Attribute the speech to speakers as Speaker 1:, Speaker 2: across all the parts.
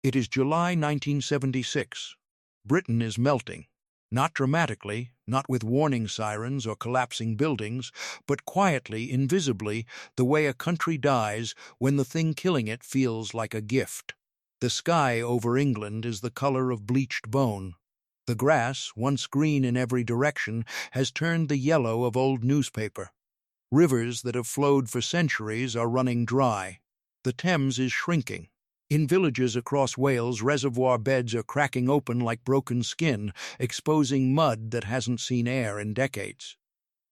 Speaker 1: It is July 1976. Britain is melting. Not dramatically, not with warning sirens or collapsing buildings, but quietly, invisibly, the way a country dies when the thing killing it feels like a gift. The sky over England is the color of bleached bone. The grass, once green in every direction, has turned the yellow of old newspaper. Rivers that have flowed for centuries are running dry. The Thames is shrinking. In villages across Wales, reservoir beds are cracking open like broken skin, exposing mud that hasn't seen air in decades.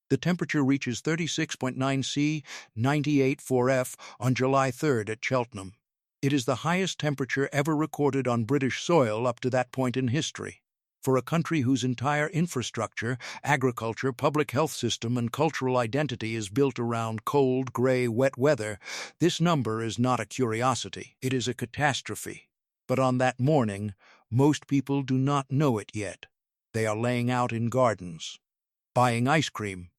Speaker 1: The temperature reaches 36.9 C, 98.4 F on July 3rd at Cheltenham. It is the highest temperature ever recorded on British soil up to that point in history. For a country whose entire infrastructure, agriculture, public health system, and cultural identity is built around cold, gray, wet weather, this number is not a curiosity. It is a catastrophe. But on that morning, most people do not know it yet. They are laying out in gardens, buying ice cream,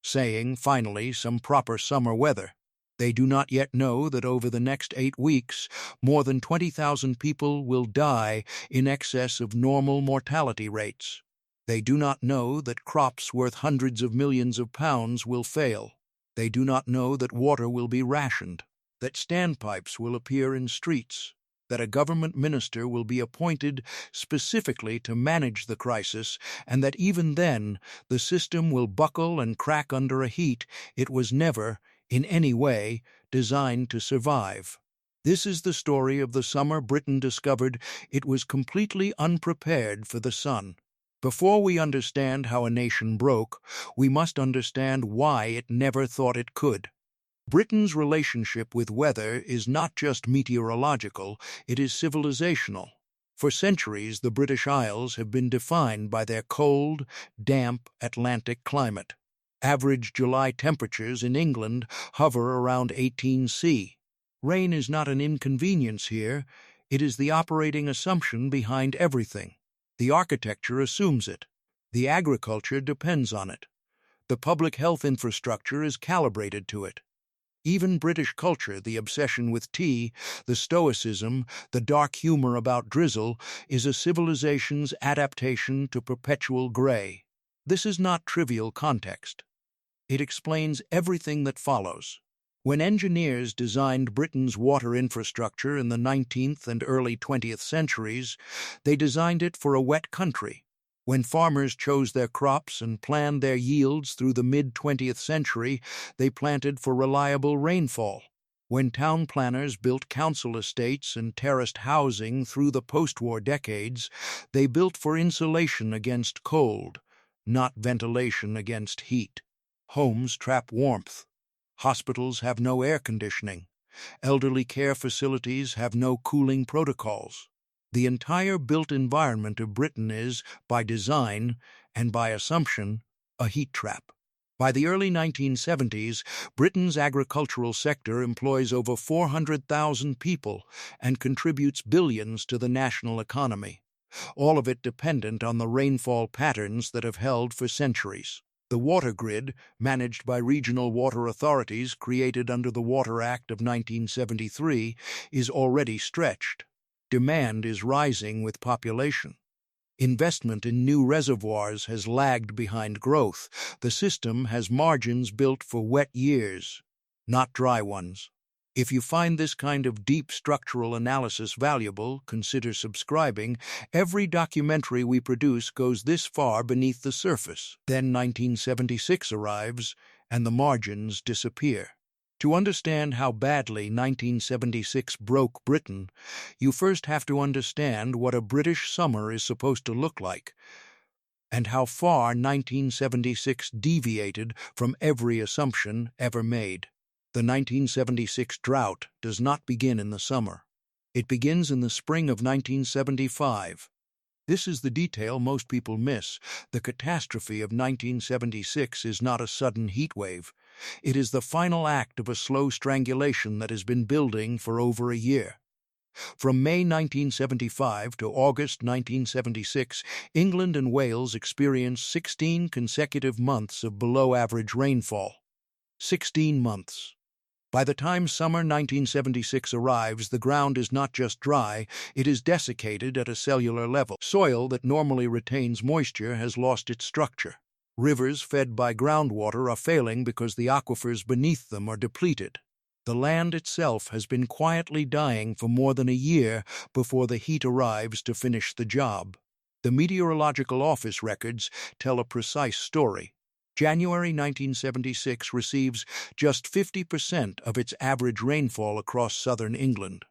Speaker 1: saying, finally, some proper summer weather. They do not yet know that over the next 8 weeks, more than 20,000 people will die in excess of normal mortality rates. They do not know that crops worth hundreds of millions of pounds will fail. They do not know that water will be rationed, that standpipes will appear in streets, that a government minister will be appointed specifically to manage the crisis, and that even then the system will buckle and crack under a heat it was never, in any way, designed to survive. This is the story of the summer Britain discovered it was completely unprepared for the sun. Before we understand how a nation broke, we must understand why it never thought it could. Britain's relationship with weather is not just meteorological, it is civilizational. For centuries, the British Isles have been defined by their cold, damp Atlantic climate. Average July temperatures in England hover around 18 C. Rain is not an inconvenience here, it is the operating assumption behind everything. The architecture assumes it. The agriculture depends on it. The public health infrastructure is calibrated to it. Even British culture, the obsession with tea, the stoicism, the dark humor about drizzle, is a civilization's adaptation to perpetual gray. This is not trivial context. It explains everything that follows. When engineers designed Britain's water infrastructure in the 19th and early 20th centuries, they designed it for a wet country. When farmers chose their crops and planned their yields through the mid-20th century, they planted for reliable rainfall. When town planners built council estates and terraced housing through the post-war decades, they built for insulation against cold, not ventilation against heat. Homes trap warmth. Hospitals have no air conditioning. Elderly care facilities have no cooling protocols. The entire built environment of Britain is, by design and by assumption, a heat trap. By the early 1970s, Britain's agricultural sector employs over 400,000 people and contributes billions to the national economy, all of it dependent on the rainfall patterns that have held for centuries. The water grid, managed by regional water authorities created under the Water Act of 1973, is already stretched. Demand is rising with population. Investment in new reservoirs has lagged behind growth. The system has margins built for wet years, not dry ones. If you find this kind of deep structural analysis valuable, consider subscribing. Every documentary we produce goes this far beneath the surface. Then 1976 arrives, and the margins disappear. To understand how badly 1976 broke Britain, you first have to understand what a British summer is supposed to look like, and how far 1976 deviated from every assumption ever made. The 1976 drought does not begin in the summer. It begins in the spring of 1975. This is the detail most people miss. The catastrophe of 1976 is not a sudden heatwave. It is the final act of a slow strangulation that has been building for over a year. From May 1975 to August 1976, England and Wales experienced 16 consecutive months of below-average rainfall. 16 months. By the time summer 1976 arrives, the ground is not just dry, it is desiccated at a cellular level. Soil that normally retains moisture has lost its structure. Rivers fed by groundwater are failing because the aquifers beneath them are depleted. The land itself has been quietly dying for more than a year before the heat arrives to finish the job. The Meteorological Office records tell a precise story. January 1976 receives just 50% of its average rainfall across southern England.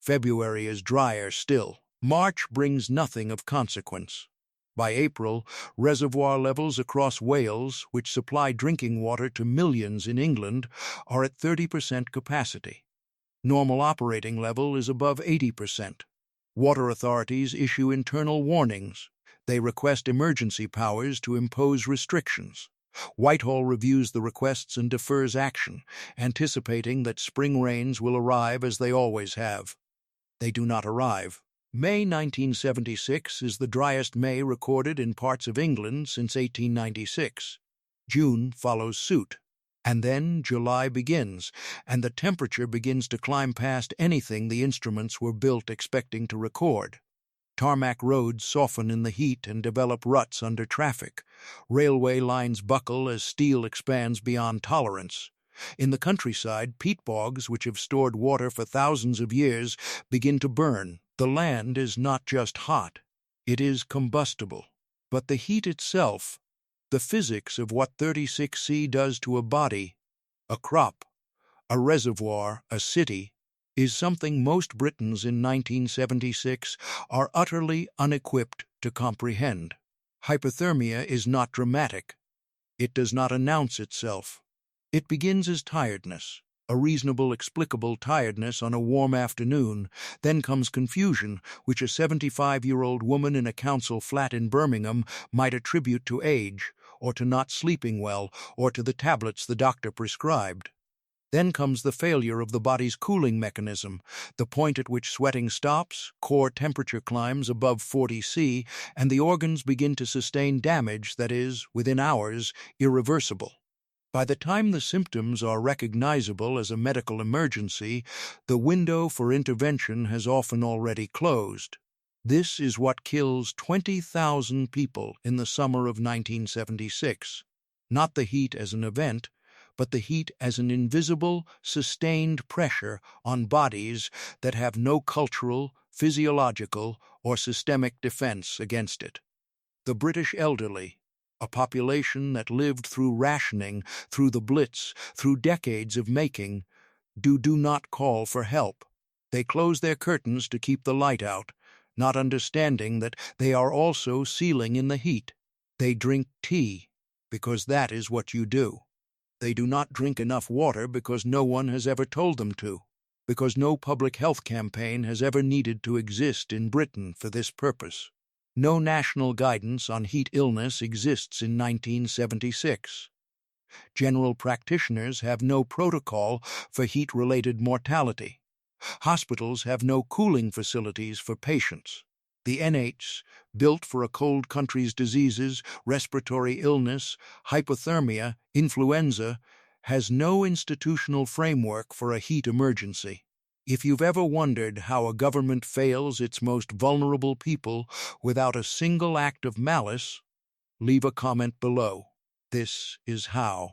Speaker 1: February is drier still. March brings nothing of consequence. By April, reservoir levels across Wales, which supply drinking water to millions in England, are at 30% capacity. Normal operating level is above 80%. Water authorities issue internal warnings. They request emergency powers to impose restrictions. Whitehall reviews the requests and defers action, anticipating that spring rains will arrive as they always have. They do not arrive. May 1976 is the driest May recorded in parts of England since 1896. June follows suit. And then July begins, and the temperature begins to climb past anything the instruments were built expecting to record. Tarmac roads soften in the heat and develop ruts under traffic. Railway lines buckle as steel expands beyond tolerance. In the countryside, peat bogs, which have stored water for thousands of years, begin to burn. The land is not just hot, it is combustible. But the heat itself, the physics of what 36C does to a body, a crop, a reservoir, a city, is something most Britons in 1976 are utterly unequipped to comprehend. Hypothermia is not dramatic. It does not announce itself. It begins as tiredness, a reasonable, explicable tiredness on a warm afternoon. Then comes confusion, which a 75-year-old woman in a council flat in Birmingham might attribute to age, or to not sleeping well, or to the tablets the doctor prescribed. Then comes the failure of the body's cooling mechanism, the point at which sweating stops, core temperature climbs above 40°C, and the organs begin to sustain damage that is, within hours, irreversible. By the time the symptoms are recognizable as a medical emergency, the window for intervention has often already closed. This is what kills 20,000 people in the summer of 1976. Not the heat as an event, but the heat as an invisible, sustained pressure on bodies that have no cultural, physiological, or systemic defense against it. The British elderly, a population that lived through rationing, through the Blitz, through decades of making, do not call for help. They close their curtains to keep the light out, not understanding that they are also sealing in the heat. They drink tea, because that is what you do. They do not drink enough water because no one has ever told them to, because no public health campaign has ever needed to exist in Britain for this purpose. No national guidance on heat illness exists in 1976. General practitioners have no protocol for heat-related mortality. Hospitals have no cooling facilities for patients. The NHS, built for a cold country's diseases, respiratory illness, hypothermia, influenza, has no institutional framework for a heat emergency. If you've ever wondered how a government fails its most vulnerable people without a single act of malice, leave a comment below. This is how.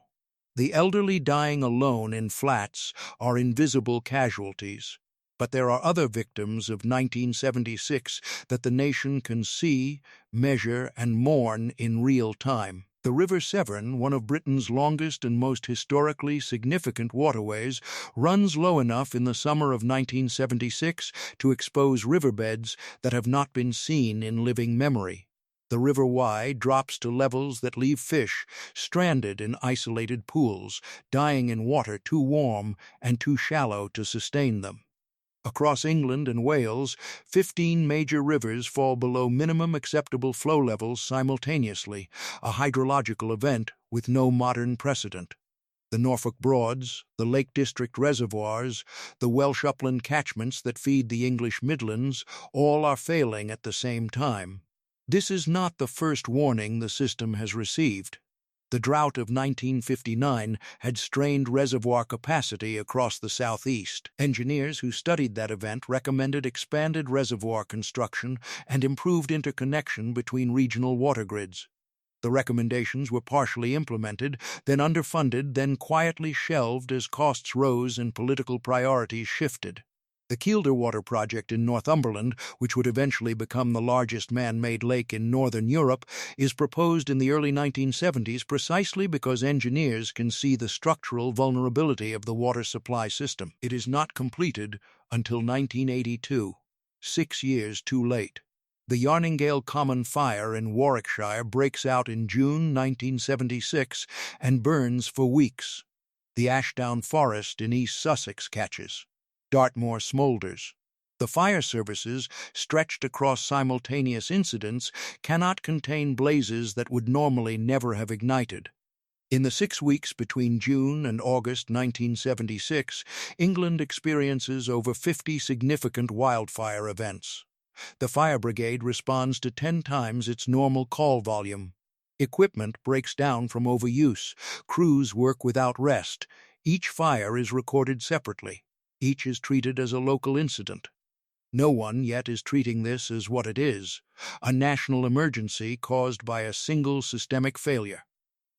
Speaker 1: The elderly dying alone in flats are invisible casualties. But there are other victims of 1976 that the nation can see, measure, and mourn in real time. The River Severn, one of Britain's longest and most historically significant waterways, runs low enough in the summer of 1976 to expose riverbeds that have not been seen in living memory. The River Wye drops to levels that leave fish stranded in isolated pools, dying in water too warm and too shallow to sustain them. Across England and Wales, 15 major rivers fall below minimum acceptable flow levels simultaneously, a hydrological event with no modern precedent. The Norfolk Broads, the Lake District reservoirs, the Welsh upland catchments that feed the English Midlands, all are failing at the same time. This is not the first warning the system has received. The drought of 1959 had strained reservoir capacity across the southeast. Engineers who studied that event recommended expanded reservoir construction and improved interconnection between regional water grids. The recommendations were partially implemented, then underfunded, then quietly shelved as costs rose and political priorities shifted. The Kielder Water Project in Northumberland, which would eventually become the largest man-made lake in northern Europe, is proposed in the early 1970s precisely because engineers can see the structural vulnerability of the water supply system. It is not completed until 1982, 6 years too late. The Yarningale Common Fire in Warwickshire breaks out in June 1976 and burns for weeks. The Ashdown Forest in East Sussex catches. Dartmoor smoulders. The fire services, stretched across simultaneous incidents, cannot contain blazes that would normally never have ignited. In the 6 weeks between June and August 1976, England experiences over 50 significant wildfire events. The fire brigade responds to 10 times its normal call volume. Equipment breaks down from overuse. Crews work without rest. Each fire is recorded separately. Each is treated as a local incident. No one yet is treating this as what it is, a national emergency caused by a single systemic failure.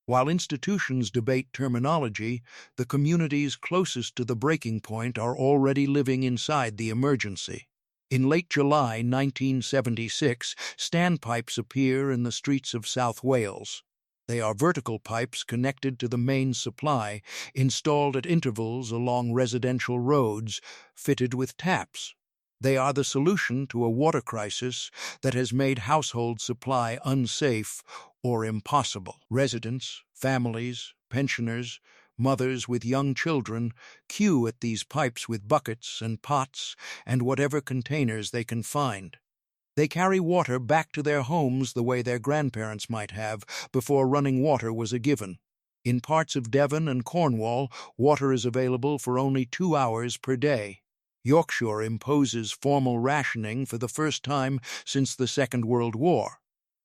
Speaker 1: While institutions debate terminology, the communities closest to the breaking point are already living inside the emergency. In late July 1976, standpipes appear in the streets of South Wales. They are vertical pipes connected to the main supply, installed at intervals along residential roads, fitted with taps. They are the solution to a water crisis that has made household supply unsafe or impossible. Residents, families, pensioners, mothers with young children queue at these pipes with buckets and pots and whatever containers they can find. They carry water back to their homes the way their grandparents might have before running water was a given. In parts of Devon and Cornwall, water is available for only 2 hours per day. Yorkshire imposes formal rationing for the first time since the Second World War.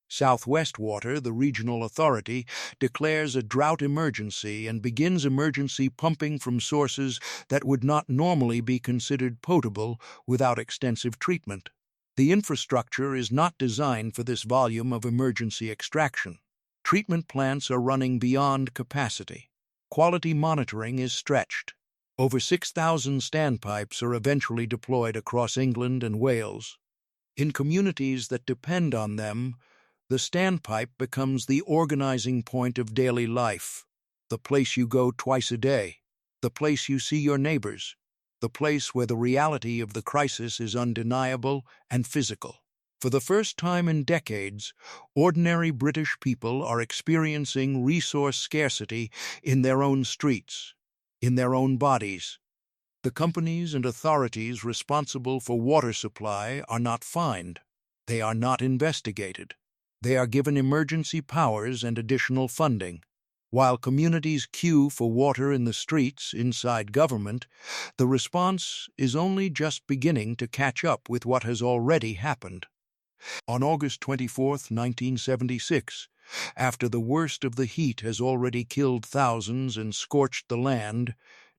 Speaker 1: South West Water, the regional authority, declares a drought emergency and begins emergency pumping from sources that would not normally be considered potable without extensive treatment. The infrastructure is not designed for this volume of emergency extraction. Treatment plants are running beyond capacity. Quality monitoring is stretched. Over 6,000 standpipes are eventually deployed across England and Wales. In communities that depend on them, the standpipe becomes the organizing point of daily life, the place you go twice a day, the place you see your neighbors, the place where the reality of the crisis is undeniable and physical. For the first time in decades, ordinary British people are experiencing resource scarcity in their own streets, in their own bodies. The companies and authorities responsible for water supply are not fined. They are not investigated. They are given emergency powers and additional funding. While communities queue for water in the streets inside government, the response is only just beginning to catch up with what has already happened. On August 24, 1976, after the worst of the heat has already killed thousands and scorched the land,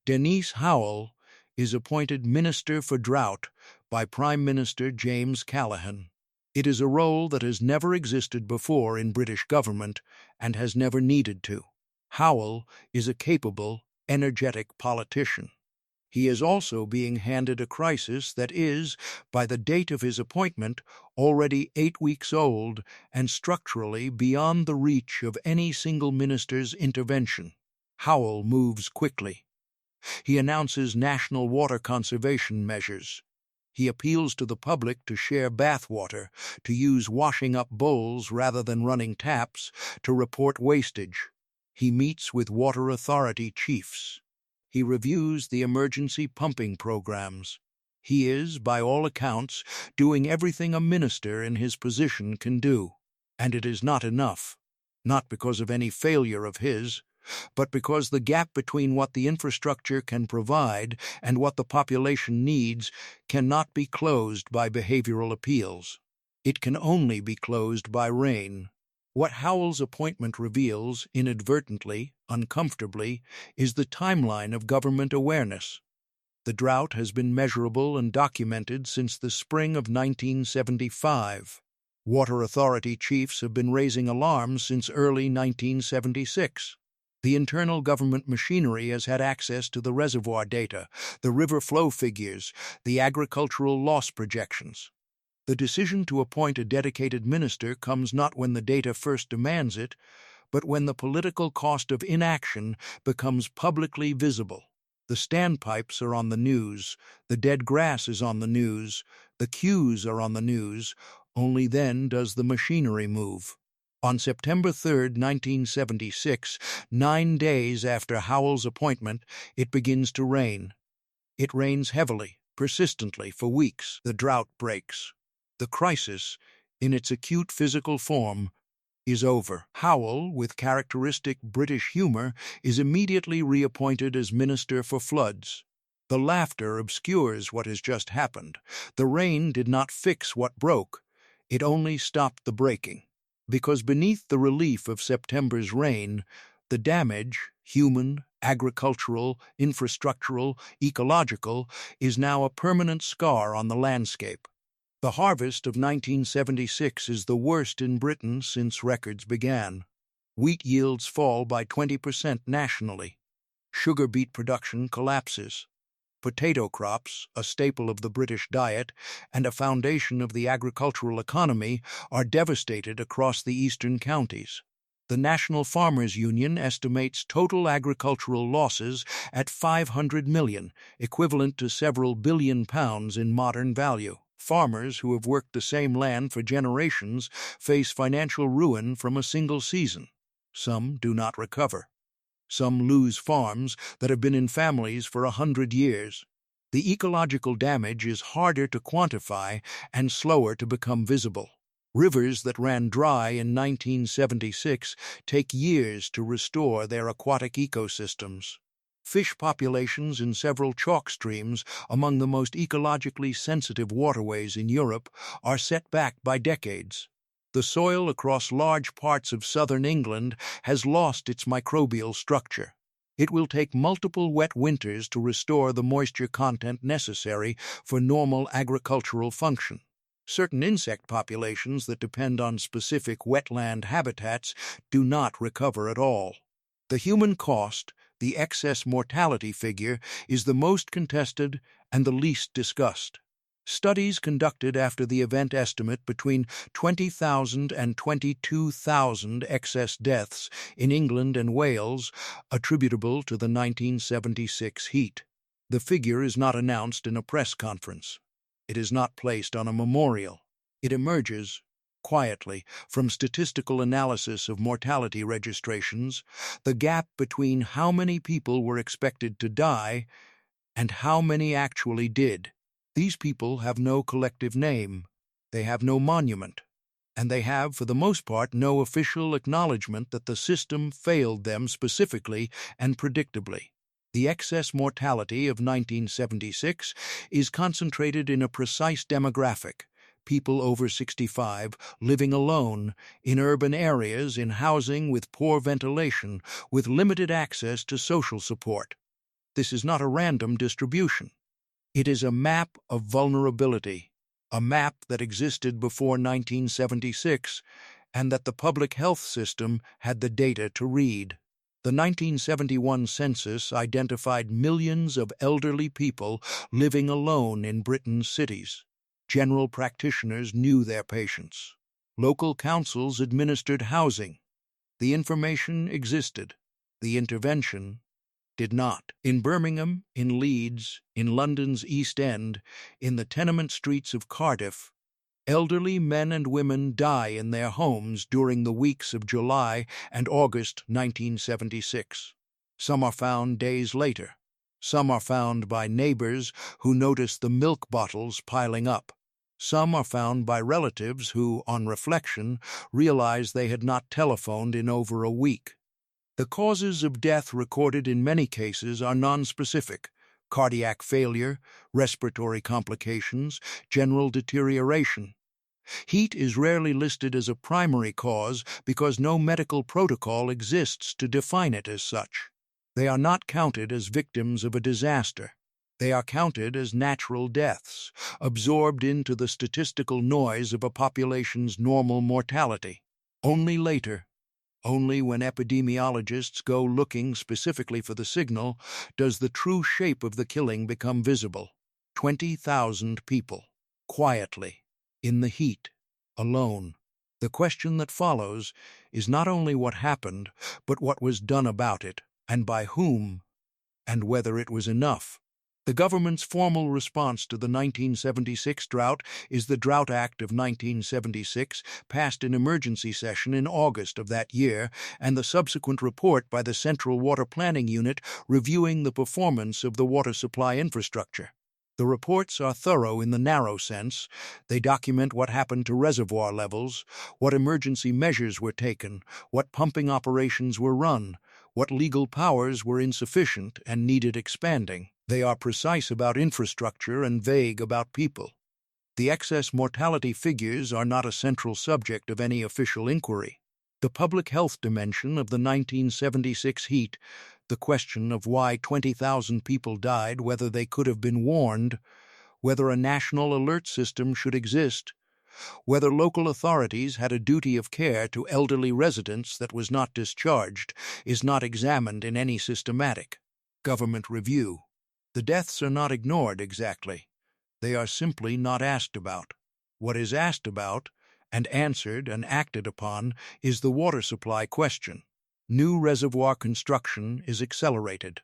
Speaker 1: Denise Howell is appointed Minister for Drought by Prime Minister James Callaghan. It is a role that has never existed before in British government and has never needed to. Howell is a capable, energetic politician. He is also being handed a crisis that is, by the date of his appointment, already 8 weeks old and structurally beyond the reach of any single minister's intervention. Howell moves quickly. He announces national water conservation measures. He appeals to the public to share bathwater, to use washing-up bowls rather than running taps, to report wastage. He meets with water authority chiefs. He reviews the emergency pumping programs. He is, by all accounts, doing everything a minister in his position can do. And it is not enough, not because of any failure of his, but because the gap between what the infrastructure can provide and what the population needs cannot be closed by behavioral appeals. It can only be closed by rain. What Howell's appointment reveals, inadvertently, uncomfortably, is the timeline of government awareness. The drought has been measurable and documented since the spring of 1975. Water authority chiefs have been raising alarms since early 1976. The internal government machinery has had access to the reservoir data, the river flow figures, the agricultural loss projections. The decision to appoint a dedicated minister comes not when the data first demands it, but when the political cost of inaction becomes publicly visible. The standpipes are on the news, the dead grass is on the news, the queues are on the news. Only then does the machinery move. On September 3, 1976, 9 days after Howell's appointment, it begins to rain. It rains heavily, persistently, for weeks. The drought breaks. The crisis, in its acute physical form, is over. Howell, with characteristic British humor, is immediately reappointed as Minister for Floods. The laughter obscures what has just happened. The rain did not fix what broke. It only stopped the breaking. Because beneath the relief of September's rain, the damage, human, agricultural, infrastructural, ecological, is now a permanent scar on the landscape. The harvest of 1976 is the worst in Britain since records began. Wheat yields fall by 20% nationally. Sugar beet production collapses. Potato crops, a staple of the British diet and a foundation of the agricultural economy, are devastated across the eastern counties. The National Farmers Union estimates total agricultural losses at 500 million, equivalent to several billion pounds in modern value. Farmers who have worked the same land for generations face financial ruin from a single season. Some do not recover. Some lose farms that have been in families for 100 years. The ecological damage is harder to quantify and slower to become visible. Rivers that ran dry in 1976 take years to restore their aquatic ecosystems. Fish populations in several chalk streams, among the most ecologically sensitive waterways in Europe, are set back by decades. The soil across large parts of southern England has lost its microbial structure. It will take multiple wet winters to restore the moisture content necessary for normal agricultural function. Certain insect populations that depend on specific wetland habitats do not recover at all. The human cost, the excess mortality figure, is the most contested and the least discussed. Studies conducted after the event estimate between 20,000 and 22,000 excess deaths in England and Wales attributable to the 1976 heat. The figure is not announced in a press conference. It is not placed on a memorial. It emerges, quietly, from statistical analysis of mortality registrations, the gap between how many people were expected to die and how many actually did. These people have no collective name, they have no monument, and they have, for the most part, no official acknowledgement that the system failed them specifically and predictably. The excess mortality of 1976 is concentrated in a precise demographic: people over 65 living alone, in urban areas, in housing with poor ventilation, with limited access to social support. This is not a random distribution. It is a map of vulnerability, a map that existed before 1976 and that the public health system had the data to read. The 1971 census identified millions of elderly people living alone in Britain's cities. General practitioners knew their patients. Local councils administered housing. The information existed. The intervention did not. In Birmingham, in Leeds, in London's East End, in the tenement streets of Cardiff, elderly men and women die in their homes during the weeks of July and August 1976. Some are found days later. Some are found by neighbors who notice the milk bottles piling up. Some are found by relatives who, on reflection, realize they had not telephoned in over a week. The causes of death recorded in many cases are nonspecific: cardiac failure, respiratory complications, general deterioration. Heat is rarely listed as a primary cause because no medical protocol exists to define it as such. They are not counted as victims of a disaster. They are counted as natural deaths, absorbed into the statistical noise of a population's normal mortality. Only later, only when epidemiologists go looking specifically for the signal, does the true shape of the killing become visible. 20,000 people, quietly, in the heat, alone. The question that follows is not only what happened, but what was done about it, and by whom, and whether it was enough. The government's formal response to the 1976 drought is the Drought Act of 1976, passed in emergency session in August of that year, and the subsequent report by the Central Water Planning Unit reviewing the performance of the water supply infrastructure. The reports are thorough in the narrow sense. They document what happened to reservoir levels, what emergency measures were taken, what pumping operations were run, what legal powers were insufficient and needed expanding. They are precise about infrastructure and vague about people. The excess mortality figures are not a central subject of any official inquiry. The public health dimension of the 1976 heat, the question of why 20,000 people died, whether they could have been warned, whether a national alert system should exist, whether local authorities had a duty of care to elderly residents that was not discharged, is not examined in any systematic government review. The deaths are not ignored exactly. They are simply not asked about. What is asked about, and answered and acted upon, is the water supply question. New reservoir construction is accelerated.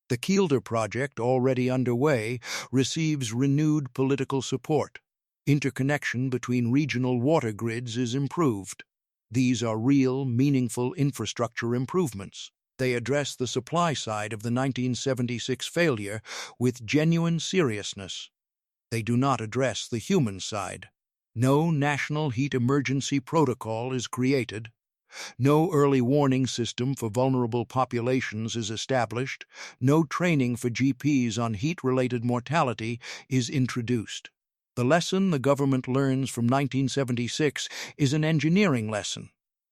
Speaker 1: The Kielder project, already underway, receives renewed political support. Interconnection between regional water grids is improved. These are real, meaningful infrastructure improvements. They address the supply side of the 1976 failure with genuine seriousness. They do not address the human side. No national heat emergency protocol is created. No early warning system for vulnerable populations is established. No training for GPs on heat-related mortality is introduced. The lesson the government learns from 1976 is an engineering lesson,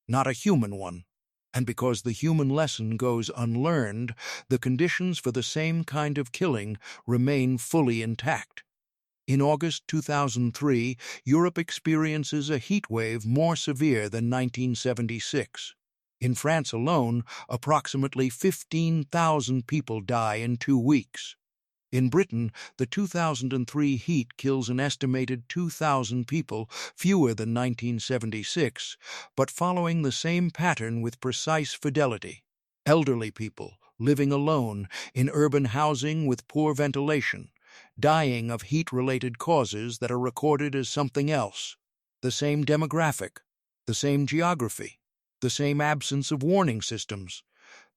Speaker 1: not a human one. And because the human lesson goes unlearned, the conditions for the same kind of killing remain fully intact. In August 2003, Europe experiences a heat wave more severe than 1976. In France alone, approximately 15,000 people die in 2 weeks. In Britain, the 2003 heat kills an estimated 2,000 people, fewer than 1976, but following the same pattern with precise fidelity. Elderly people, living alone, in urban housing with poor ventilation, dying of heat-related causes that are recorded as something else. The same demographic, the same geography, the same absence of warning systems,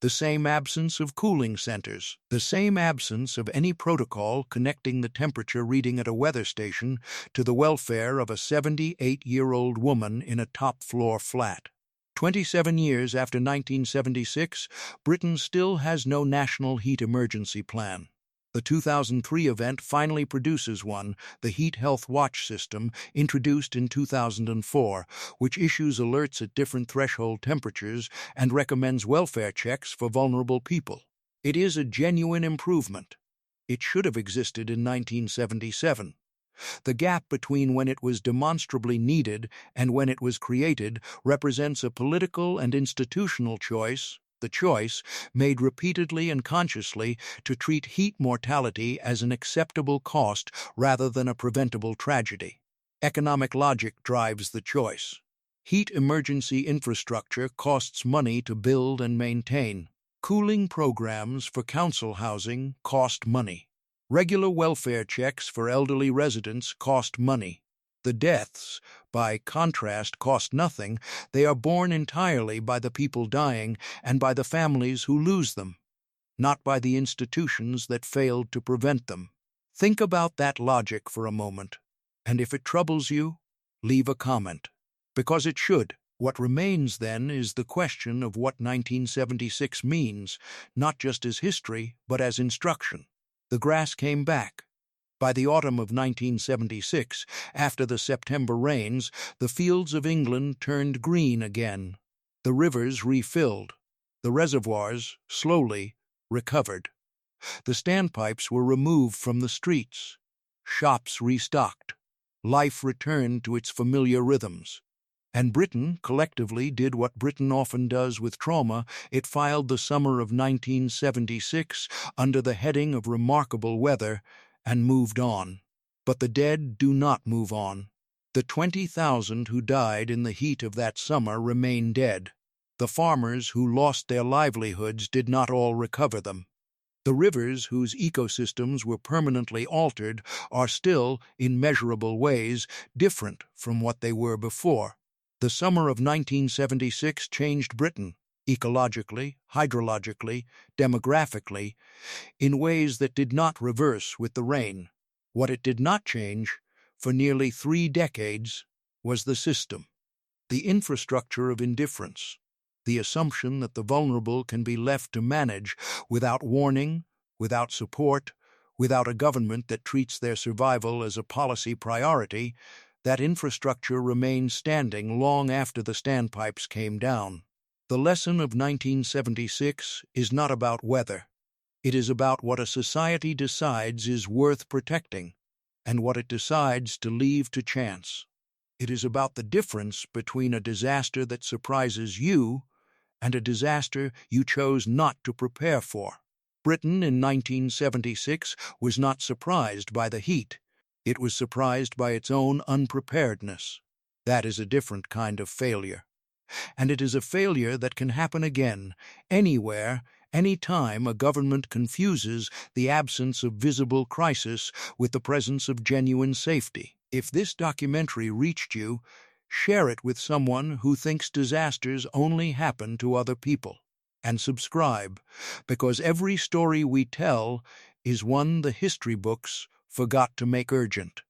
Speaker 1: the same absence of cooling centers, the same absence of any protocol connecting the temperature reading at a weather station to the welfare of a 78-year-old woman in a top-floor flat. 27 years after 1976, Britain still has no national heat emergency plan. The 2003 event finally produces one, the Heat Health Watch system, introduced in 2004, which issues alerts at different threshold temperatures and recommends welfare checks for vulnerable people. It is a genuine improvement. It should have existed in 1977. The gap between when it was demonstrably needed and when it was created represents a political and institutional choice, the choice, made repeatedly and consciously, to treat heat mortality as an acceptable cost rather than a preventable tragedy. Economic logic drives the choice. Heat emergency infrastructure costs money to build and maintain. Cooling programs for council housing cost money. Regular welfare checks for elderly residents cost money. The deaths, by contrast, cost nothing. They are borne entirely by the people dying and by the families who lose them, not by the institutions that failed to prevent them. Think about that logic for a moment, and if it troubles you, leave a comment. Because it should. What remains, then, is the question of what 1976 means, not just as history, but as instruction. The grass came back. By the autumn of 1976, after the September rains, the fields of England turned green again. The rivers refilled. The reservoirs, slowly, recovered. The standpipes were removed from the streets. Shops restocked. Life returned to its familiar rhythms. And Britain collectively did what Britain often does with trauma. It filed the summer of 1976 under the heading of remarkable weather and moved on. But the dead do not move on. The 20,000 who died in the heat of that summer remain dead. The farmers who lost their livelihoods did not all recover them. The rivers whose ecosystems were permanently altered are still, in measurable ways, different from what they were before. The summer of 1976 changed Britain, ecologically, hydrologically, demographically, in ways that did not reverse with the rain. What it did not change, for nearly 3 decades, was the system, the infrastructure of indifference, the assumption that the vulnerable can be left to manage without warning, without support, without a government that treats their survival as a policy priority. That infrastructure remained standing long after the standpipes came down. The lesson of 1976 is not about weather. It is about what a society decides is worth protecting, and what it decides to leave to chance. It is about the difference between a disaster that surprises you and a disaster you chose not to prepare for. Britain in 1976 was not surprised by the heat. It was surprised by its own unpreparedness. That is a different kind of failure. And it is a failure that can happen again, anywhere, any time a government confuses the absence of visible crisis with the presence of genuine safety. If this documentary reached you, share it with someone who thinks disasters only happen to other people. And subscribe, because every story we tell is one the history books forgot to make urgent.